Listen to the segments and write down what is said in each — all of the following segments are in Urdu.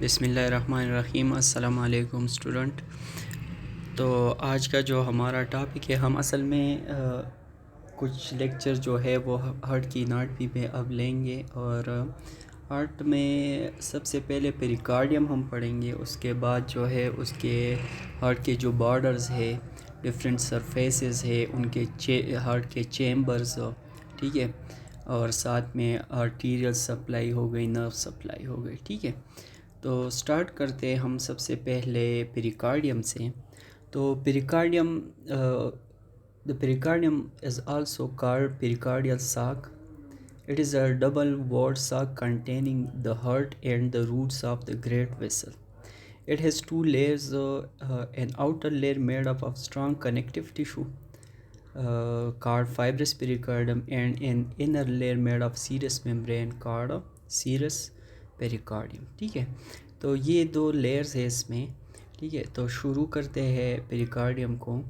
بسم اللہ الرحمن الرحیم۔ السلام علیکم اسٹوڈنٹ۔ تو آج کا جو ہمارا ٹاپک ہے، ہم اصل میں کچھ لیکچر جو ہے وہ ہارٹ کی اناٹمی میں اب لیں گے، اور ہارٹ میں سب سے پہلے پیریکارڈیم ہم پڑھیں گے، اس کے بعد جو ہے اس کے ہارٹ کے جو بارڈرز ہے، ڈفرینٹ سرفیسز ہے ان کے ہارٹ کے چیمبرز، ٹھیک ہے، اور ساتھ میں آرٹیریل سپلائی ہو گئی، نرو سپلائی ہو گئی، ٹھیک ہے۔ تو سٹارٹ کرتے ہیں ہم سب سے پہلے پیریکارڈیم سے۔ تو پیریکارڈیم the pericardium is also called pericardial sac. It is a double walled sac containing the heart and the roots of the great vessel. It has two layers, an outer layer made up of strong connective tissue called fibrous pericardium, and an inner layer made of serous membrane called serous pericardium. ٹھیک ہے، تو یہ دو لیئرز ہے اس میں، ٹھیک ہے۔ تو شروع کرتے ہیں پیریکارڈیم کو۔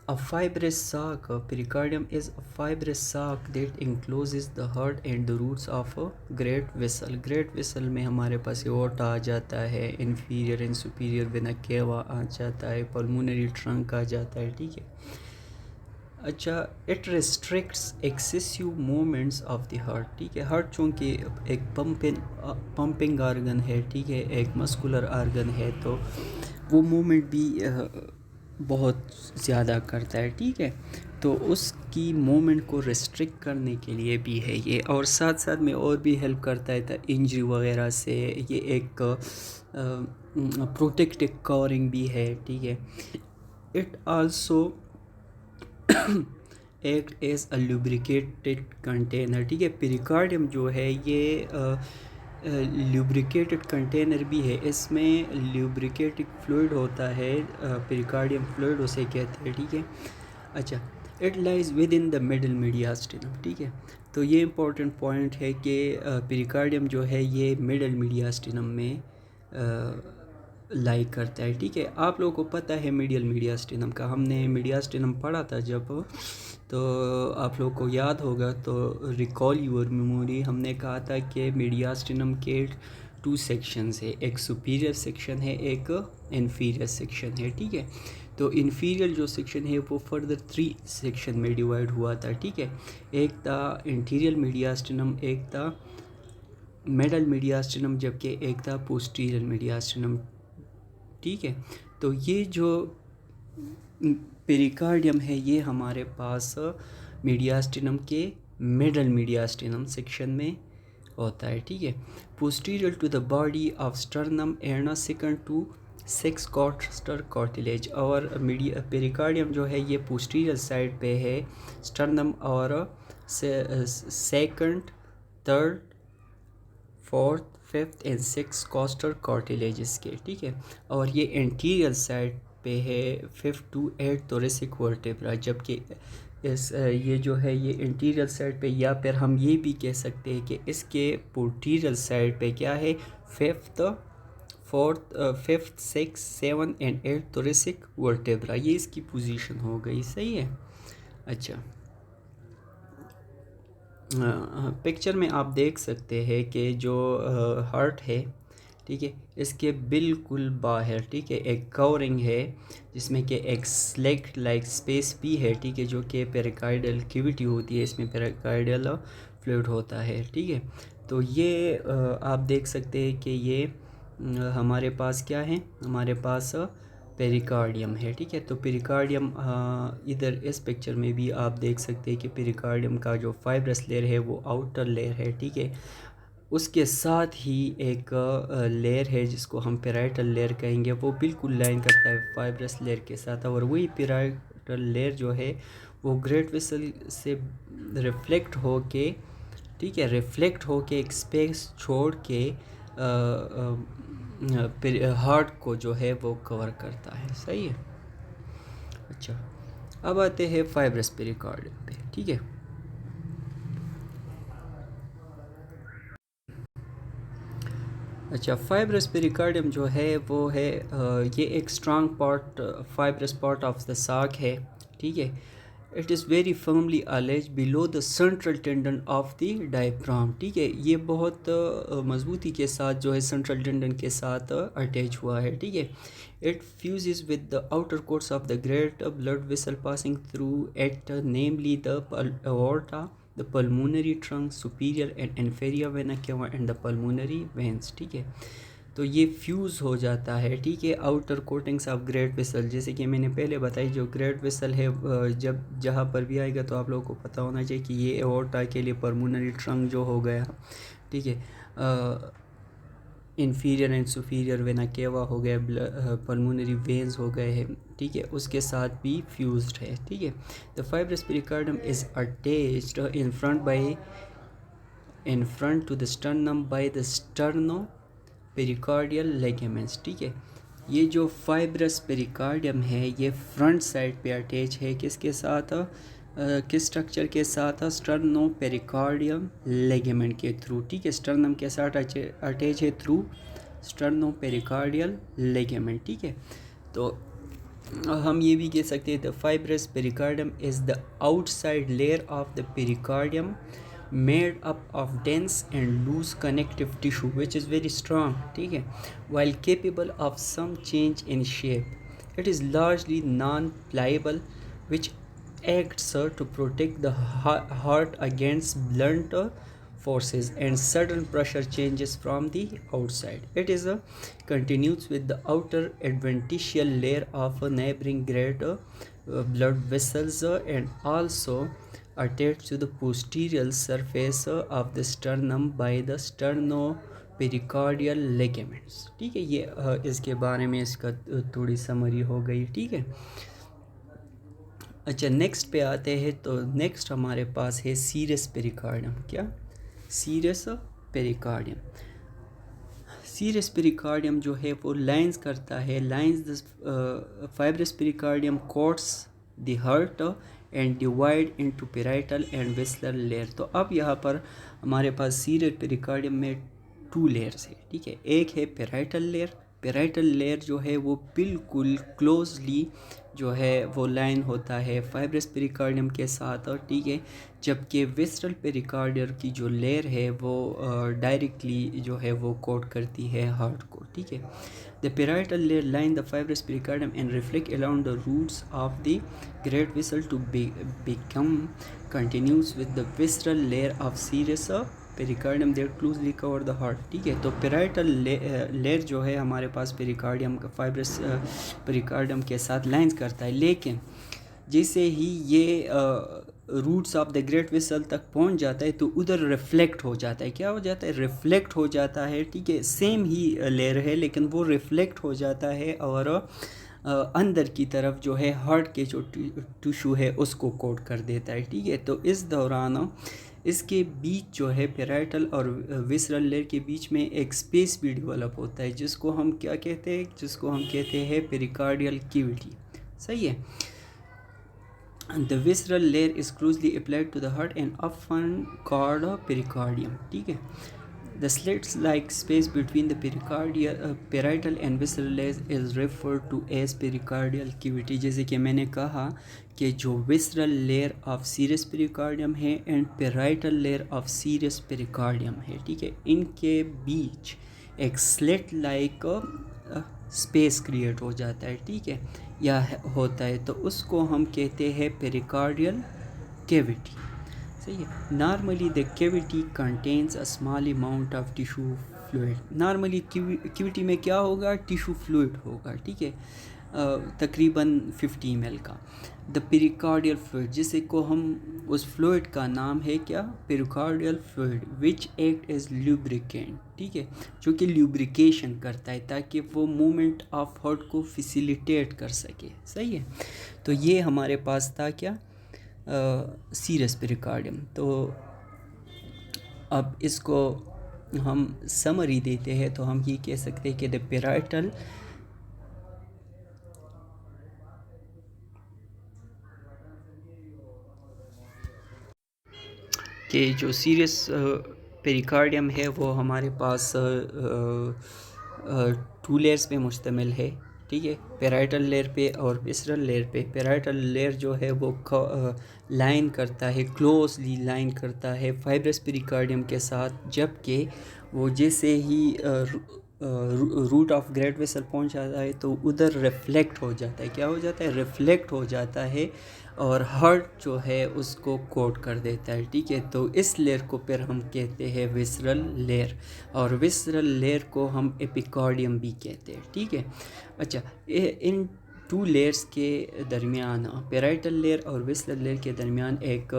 A fibrous sac, pericardium is a fibrous sac that encloses the heart and the roots of a great vessel. Great vessel میں ہمارے پاس aorta آ جاتا ہے، inferior and superior vena cava آ جاتا ہے، pulmonary trunk آ جاتا ہے، ٹھیک ہے۔ اچھا، it restricts excessive movements of the heart. ٹھیک ہے، ہارٹ چونکہ ایک پمپنگ آرگن ہے، ٹھیک ہے، ایک مسکولر آرگن ہے، تو وہ مومنٹ بھی بہت زیادہ کرتا ہے، ٹھیک ہے۔ تو اس کی مومنٹ کو ریسٹرکٹ کرنے کے لیے بھی ہے یہ، اور ساتھ ساتھ میں اور بھی ہیلپ کرتا ہے انجری وغیرہ سے۔ یہ ایک پروٹیکٹیو کورنگ بھی ہے، ٹھیک ہے۔ It also act as a lubricated container, ٹھیک ہے۔ پیریکارڈیم جو ہے یہ لیوبریکیٹڈ کنٹینر بھی ہے، اس میں لیوبریکیٹنگ فلوئڈ ہوتا ہے، پیریکارڈیم فلوئڈ اسے کہتے ہیں، ٹھیک ہے۔ اچھا، it lies within the middle mediastinum, ٹھیک ہے۔ تو یہ امپورٹنٹ پوائنٹ ہے کہ پیریکارڈیم جو ہے یہ مڈل میڈیاسٹینم میں لائی کرتا ہے، ٹھیک ہے۔ آپ لوگوں کو پتہ ہے میڈیل میڈیاسٹینم کا، ہم نے میڈیاسٹینم پڑھا تھا جب، تو آپ لوگوں کو یاد ہوگا، تو ریکال یور میموری، ہم نے کہا تھا کہ میڈیاسٹینم کے 2 سیکشنز ہے، ایک سپیریئر سیکشن ہے، ایک انفیریئر سیکشن ہے، ٹھیک ہے۔ تو انفیریئر جو سیکشن ہے وہ فردر 3 سیکشن میں ڈیوائڈ ہوا تھا، ٹھیک ہے۔ ایک تھا انٹیریئر میڈیاسٹینم، ایک تھا میڈل میڈیاسٹینم، جبکہ ایک تھا پوسٹیریئر میڈیاسٹینم، ٹھیک ہے۔ تو یہ جو پیریکارڈیم ہے یہ ہمارے پاس میڈیاسٹینم کے میڈل میڈیاسٹینم سیکشن میں ہوتا ہے، ٹھیک ہے۔ posterior to the body of sternum and second to 6 coster cartilage، اور پیریکارڈیم جو ہے یہ posterior سائڈ پہ ہے sternum، اور second, third, fourth, fifth and 6 costal cartilages کے، ٹھیک ہے۔ اور یہ انٹیریئر سائڈ پہ ہے 5 to 8 thoracic vertebra، جبکہ یہ جو ہے یہ انٹیریئر سائڈ پہ، یا پھر ہم یہ بھی کہہ سکتے ہیں کہ اس کے پوسٹیریئر سائڈ پہ کیا ہے، 5th، 6th، 7 and 8 thoracic vertebra، یہ اس کی پوزیشن ہو گئی، صحیح ہے۔ اچھا، پکچر میں آپ دیکھ سکتے ہیں کہ جو ہارٹ ہے، ٹھیک ہے، اس کے بالکل باہر، ٹھیک ہے، ایک کورنگ ہے جس میں کہ ایک سلیٹ لائک اسپیس بھی ہے، ٹھیک ہے، جو کہ پیریکارڈیل کیویٹی ہوتی ہے، اس میں پیریکارڈیل فلوئڈ ہوتا ہے، ٹھیک ہے۔ تو یہ آپ دیکھ سکتے ہیں کہ یہ ہمارے پاس کیا ہے، ہمارے پاس پیریکارڈیم ہے، ٹھیک ہے۔ تو پیریکارڈیم ادھر اس پکچر میں بھی آپ دیکھ سکتے ہیں کہ پیریکارڈیم کا جو فائبرس لیئر ہے وہ آؤٹر لیئر ہے، ٹھیک ہے۔ اس کے ساتھ ہی ایک لیئر ہے جس کو ہم پیرائٹل لیئر کہیں گے، وہ بالکل لائن کرتا ہے فائبرس لیئر کے ساتھ، اور وہی پیرائٹل لیئر جو ہے وہ گریٹ ویسل سے ریفلیکٹ ہو کے، ٹھیک ہے، ریفلیکٹ ہو کے ایک اسپیس چھوڑ کے ہارٹ کو جو ہے وہ کور کرتا ہے، صحیح ہے۔ اچھا، اب آتے ہیں فائبرس پیریکارڈیم پہ، ٹھیک ہے۔ اچھا، فائبرس پیریکارڈیم جو ہے وہ ہے یہ ایک strong part, fibrous part of the sac ہے، ٹھیک ہے۔ It is very firmly allege below the central tendon of the diaphragm. ٹھیک ہے, یہ بہت مضبوطی کے ساتھ جو ہے سینٹرل ٹینڈن کے ساتھ اٹیچ ہوا ہے. ٹھیک ہے, it fuses with the outer course of the great blood vessel passing through it namely the aorta, the pulmonary trunk, superior and inferior vena cava and the pulmonary veins. ٹھیک ہے, تو یہ فیوز ہو جاتا ہے. ٹھیک ہے, آؤٹر کوٹنگس آف گریٹ ویسل, جیسے کہ میں نے پہلے بتائی جو گریٹ ویسل ہے جب جہاں پر بھی آئے گا تو آپ لوگوں کو پتہ ہونا چاہیے کہ یہ ایورٹا کے لیے پلمونری ٹرنک جو ہو گیا. ٹھیک ہے, انفیریئر اینڈ سپیریئر وینا کیوا ہو گیا, پلمونری وینز ہو گئے ہیں. ٹھیک ہے, اس کے ساتھ بھی فیوزڈ ہے. ٹھیک ہے, the fibrous pericardium is attached in front to the sternum by the sternopericardial ligaments. ٹھیک ہے, یہ جو فائبرس پیریکارڈیم ہے یہ فرنٹ سائڈ پہ اٹیچ ہے کس کے ساتھ, کس سٹرکچر کے ساتھ, اسٹرنوپیریکارڈیم لیگمنٹ کے تھرو. ٹھیک ہے, اسٹرنم کے ساتھ اٹیچ ہے تھرو اسٹرنوپیریکارڈیل لیگمنٹ. ٹھیک ہے, تو ہم یہ بھی کہہ سکتے ہیں the fibrous pericardium is the outside layer of the pericardium made up of dense and loose connective tissue which is very strong. ٹھیک ہے, while capable of some change in shape. It is largely non-pliable which acts to protect the heart against blunt forces and sudden pressure changes from the outside. It is continues with the outer adventitial layer of neighboring great blood vessels and also attached to the posterior surface of the sternum by the sternopericardial ligaments. ٹھیک ہے, یہ اس کے بارے میں اس کا تھوڑی سمری ہو گئی. ٹھیک ہے, اچھا نیکسٹ پہ آتے ہیں. تو نیکسٹ ہمارے پاس ہے سیرس پیریکارڈیم. کیا, سیرس پیریکارڈیم. سیرس پیریکارڈیم جو ہے وہ لائنز کرتا ہے, lines fibrous pericardium coats the heart and divide into parietal and visceral layer. تو اب یہاں پر ہمارے پاس سیرس پیریکارڈیم میں 2 لیئرز ہے. ٹھیک ہے, ایک ہے پیرائٹل لیئر. پیرائٹل لیئر جو ہے وہ بالکل کلوزلی جو ہے وہ لائن ہوتا ہے فائبرس پیریکارڈیم کے ساتھ. ٹھیک ہے, جبکہ ویسرل پیریکارڈیم کی جو لیئر ہے وہ ڈائریکٹلی جو ہے وہ کوٹ کرتی ہے ہارٹ کو. ٹھیک ہے, the parietal layer line the fibrous pericardium and reflect along the roots of the great vessel to become continuous with the visceral layer of serous pericardium that closely cover the heart. ٹھیک ہے, تو parietal layer جو ہے ہمارے پاس پیریکارڈیم کا فائبرس پیریکارڈیم کے ساتھ لائنز کرتا ہے, لیکن جیسے ہی یہ roots of the great vessel تک پہنچ جاتا ہے تو ادھر ریفلیکٹ ہو جاتا ہے. کیا ہو جاتا ہے, ریفلیکٹ ہو جاتا ہے. ٹھیک ہے, سیم ہی لیئر ہے لیکن وہ ریفلیکٹ ہو جاتا ہے اور اندر کی طرف جو ہے ہارٹ کے جو ٹیشو ہے اس کو کوٹ کر دیتا ہے. ٹھیک ہے, تو اس دوران اس کے بیچ جو ہے پیرائٹل اور ویسرل لیئر کے بیچ میں ایک اسپیس بھی ڈیولپ ہوتا ہے جس کو ہم کیا کہتے ہیں, جس کو ہم کہتے ہیں پیریکارڈیل کیویٹی. صحیح ہے. The visceral layer is closely applied to the heart and often called pericardium. ٹھیک ہے, the slit-like space between the parietal and visceral layers is referred to as pericardial cavity. جیسے کہ میں نے کہا کہ جو visceral layer of serous pericardium ہے and parietal layer of serous pericardium ہے. ٹھیک ہے, ان کے بیچ ایک slit-like اسپیس کریٹ ہو جاتا ہے. ٹھیک ہے, یا ہوتا ہے, تو اس کو ہم کہتے ہیں پیریکارڈیل کیویٹی. صحیح ہے. Normally the cavity contains a small amount of tissue fluid. Normally cavity میں کیا ہوگا, ٹیشو فلوئڈ ہوگا. ٹھیک ہے, تقریباً 50 ml کا. دا پیریکارڈیل فلوئڈ جسے کو ہم اس فلوئڈ کا نام ہے کیا, پیریکارڈیل فلوئڈ وچ ایکٹ ایز لیوبریکینٹ. ٹھیک ہے, جو کہ لیوبریکیشن کرتا ہے تاکہ وہ مومنٹ آف ہارٹ کو فیسیلیٹیٹ کر سکے. صحیح ہے, تو یہ ہمارے پاس تھا کیا, سیرس پیریکارڈیم. تو اب اس کو ہم سمری دیتے ہیں تو ہم یہ کہہ سکتے ہیں کہ دا پیرائٹل کہ جو سیرس پیریکارڈیم ہے وہ ہمارے پاس 2 لیئرز پہ مشتمل ہے. ٹھیک ہے، پیرائٹل لیئر پہ اور وسرل لیئر پہ. پیرائٹل لیئر جو ہے وہ لائن کرتا ہے، کلوزلی لائن کرتا ہے فائبرس پیریکارڈیم کے ساتھ، جبکہ وہ جیسے he root of great vessel پہنچ جاتا ہے تو ادھر ریفلیکٹ ہو جاتا ہے. کیا ہو جاتا ہے؟ ریفلیکٹ ہو جاتا ہے اور ہارٹ جو ہے اس کو کوٹ کر دیتا ہے. ٹھیک ہے، تو اس لیئر کو پھر ہم کہتے ہیں وسرل لیئر، اور وسرل لیئر کو ہم ایپیکارڈیم بھی کہتے ہیں. ٹھیک ہے، اچھا، ان ٹو لیئرس کے درمیان، پیرائٹل لیئر اور وسرل لیئر کے درمیان ایک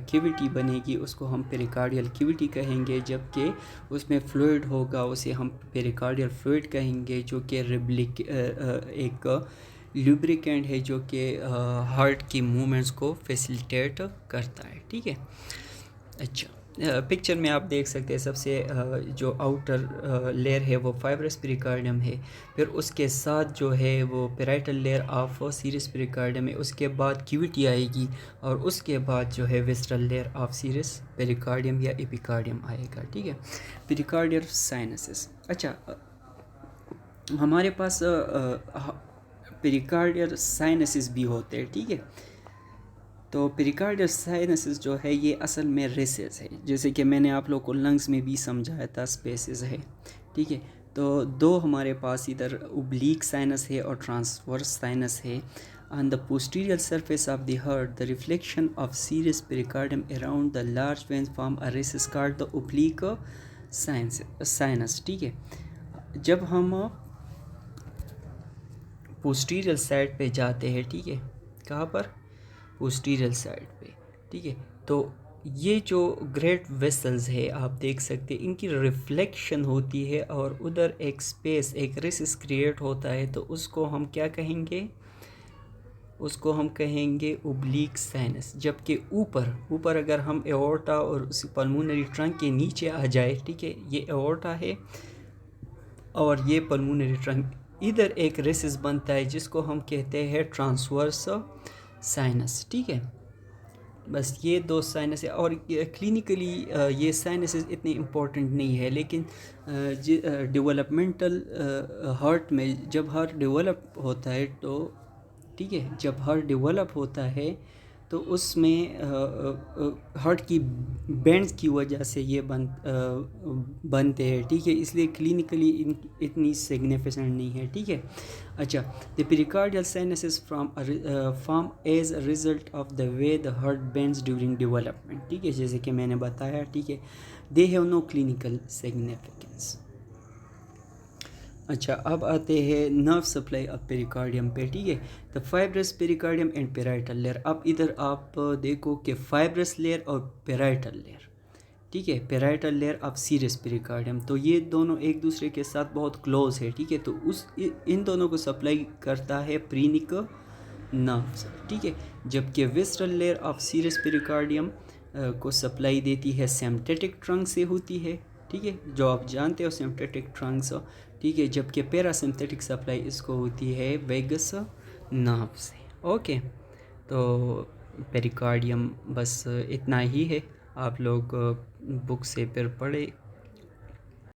کیویٹی بنے گی، اس کو ہم پیریکارڈیل کیویٹی کہیں گے، جبکہ اس میں فلوئڈ ہوگا اسے ہم پیریکارڈیل فلوئڈ کہیں گے، جو کہ ایک لیبریکینٹ ہے جو کہ ہارٹ کی موومنٹس کو فیسیلیٹیٹ کرتا ہے. ٹھیک ہے، اچھا، پکچر میں آپ دیکھ سکتے ہیں سب سے جو آؤٹر لیئر ہے وہ فائبرس پیریکارڈیم ہے، پھر اس کے ساتھ جو ہے وہ پیرائٹل لیئر آف سیرس پیریکارڈیم ہے، اس کے بعد کیویٹی آئے گی، اور اس کے بعد جو ہے وسرل لیئر آف سیرس پیریکارڈیم یا ایپیکارڈیم آئے گا. ٹھیک ہے، پیریکارڈیل سائنسز. اچھا، ہمارے پاس پیریکارڈیل سائنسز بھی ہوتے ہیں. ٹھیک ہے، تو پیریکارڈیل سائنسز جو ہے یہ اصل میں ریسز ہے، جیسے کہ میں نے آپ لوگ کو لنگس میں بھی سمجھایا تھا، اسپیسز ہے. ٹھیک ہے، تو دو ہمارے پاس ادھر اوبلیک سائنس ہے اور ٹرانسورس سائنس ہے. آن دا posterior surface of the heart, the reflection of serous pericardium around the large veins form a recess called the oblique sinus. ٹھیک ہے، جب ہم posterior side پہ جاتے ہیں، ٹھیک ہے، کہاں پر؟ posterior side پہ. ٹھیک ہے، تو یہ جو گریٹ ویسلز ہے آپ دیکھ سکتے ان کی ریفلیکشن ہوتی ہے، اور ادھر ایک سپیس، ایک ریسس کریٹ ہوتا ہے، تو اس کو ہم کیا کہیں گے؟ اس کو ہم کہیں گے اوبلیک سائنس. جبکہ اوپر اگر ہم ایورٹا اور اس پلمونری ٹرنک کے نیچے آ جائے، ٹھیک ہے، یہ ایورٹا ہے اور یہ پلمونری ٹرنک، ادھر ایک ریسس بنتا ہے جس کو ہم کہتے ہیں ٹرانسورس سائنس. ٹھیک ہے، بس یہ دو سائنس ہے، اور کلینکلی یہ سائنسز اتنی امپورٹنٹ نہیں ہے، لیکن ڈیولپمنٹل ہارٹ میں جب ہارٹ ڈیولپ ہوتا ہے تو، ٹھیک ہے، جب ہارٹ ڈیولپ ہوتا ہے تو اس میں ہارٹ کی بینڈز کی وجہ سے یہ بنتے ہیں. ٹھیک ہے، اس لیے کلینکلی اتنی سگنیفیکنٹ نہیں ہے. ٹھیک ہے، اچھا، the pericardial sinuses form as a result of the way the heart bends during development. ٹھیک ہے، جیسے کہ میں نے بتایا. ٹھیک ہے، they have no clinical significance. اچھا، اب آتے ہیں نرو سپلائی آف پیریکارڈیم پہ. ٹھیک ہے، the fibrous pericardium and parietal layer. اب ادھر آپ دیکھو کہ فائبرس لیئر اور پیرائٹل لیئر، ٹھیک ہے، پیرائٹل لیئر آف سیرس پیریکارڈیم، تو یہ دونوں ایک دوسرے کے ساتھ بہت کلوز ہے. ٹھیک ہے، تو ان دونوں کو سپلائی کرتا ہے پرینک نروز. ٹھیک ہے، جبکہ وسرل لیئر آف سیرس پیریکارڈیم کو سپلائی دیتی ہے سمپٹیٹک ٹرنک سے ہوتی ہے. ٹھیک ہے، جو آپ جانتے ہو سمپٹیٹک ٹرنکس. ٹھیک ہے، جبکہ پیراسمپتھیٹک سپلائی اس کو ہوتی ہے ویگس نرو سے. اوکے، تو پیریکارڈیم بس اتنا ہی ہے، آپ لوگ بک سے پھر پڑھے